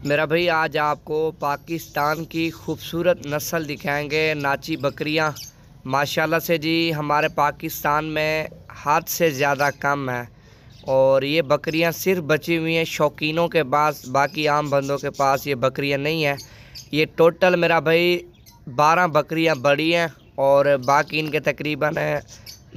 मेरा भाई आज आपको पाकिस्तान की खूबसूरत नस्ल दिखाएंगे। नाची बकरियां माशाल्लाह से जी हमारे पाकिस्तान में हद से ज़्यादा कम है। और ये बकरियां सिर्फ बची हुई हैं शौकीनों के पास, बाकी आम बंदों के पास ये बकरियां नहीं हैं। ये टोटल मेरा भाई 12 बकरियां बड़ी हैं और बाकी इनके तकरीबन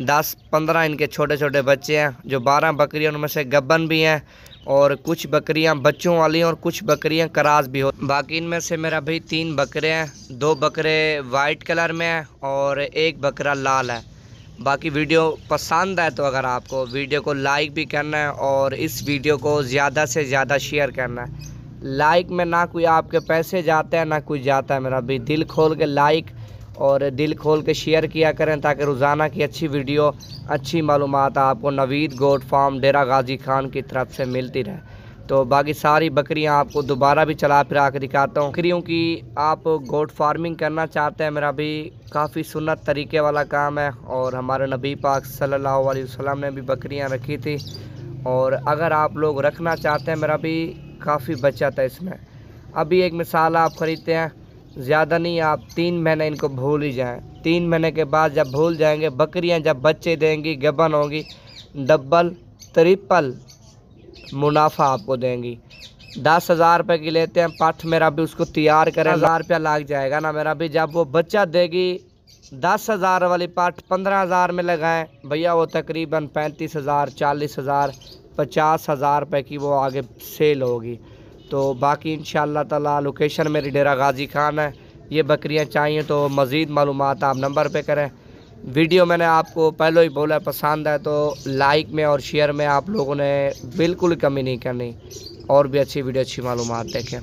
10-15 इनके छोटे छोटे बच्चे हैं। जो 12 बकरियां उनमें से गब्बन भी हैं और कुछ बकरियां बच्चों वाली हैं और कुछ बकरियां करास भी हो। बाकी इनमें से मेरा भाई 3 बकरे हैं, 2 बकरे वाइट कलर में हैं और 1 बकरा लाल है। बाकी वीडियो पसंद है तो अगर आपको वीडियो को लाइक भी करना है और इस वीडियो को ज़्यादा से ज़्यादा शेयर करना है। लाइक में ना कोई आपके पैसे जाते हैं ना कोई जाता है, मेरा भाई दिल खोल के लाइक और दिल खोल के शेयर किया करें ताकि रोज़ाना की अच्छी वीडियो, अच्छी मालूमात आपको नवीद गोट फार्म डेरा गाजी खान की तरफ से मिलती रहे। तो बाकी सारी बकरियां आपको दोबारा भी चला फिरा के दिखाता हूँ। बकरियों की आप गोट फार्मिंग करना चाहते हैं, मेरा भी काफ़ी सुन्नत तरीके वाला काम है और हमारे नबी पाक सल्लल्लाहु अलैहि वसल्लम ने भी बकरियां रखी थी। और अगर आप लोग रखना चाहते हैं, मेरा भी काफ़ी बचत है इसमें। अभी एक मिसाल आप ख़रीदते हैं, ज़्यादा नहीं, आप 3 महीने इनको भूल ही जाएं। 3 महीने के बाद जब भूल जाएंगे, बकरियां जब बच्चे देंगी, गबन होगी, डबल ट्रिपल मुनाफा आपको देंगी। 10,000 रुपये की लेते हैं पठ, मेरा भी उसको तैयार करें 1000 रुपया लग जाएगा ना मेरा भी। जब वो बच्चा देगी 10,000 वाली पठ 15,000 में लगाएं भैया, वो तकरीबन 35,000, 40,000, 50,000 रुपये की वो आगे सेल होगी। तो बाकी इंशाअल्लाह ताला लोकेशन मेरी डेरा गाजी खान है। ये बकरियां चाहिए तो मज़ीद मालूमात आप नंबर पे करें। वीडियो मैंने आपको पहले ही बोला, पसंद है तो लाइक में और शेयर में आप लोगों ने बिल्कुल कमी नहीं करनी और भी अच्छी वीडियो, अच्छी मालूमात देखें।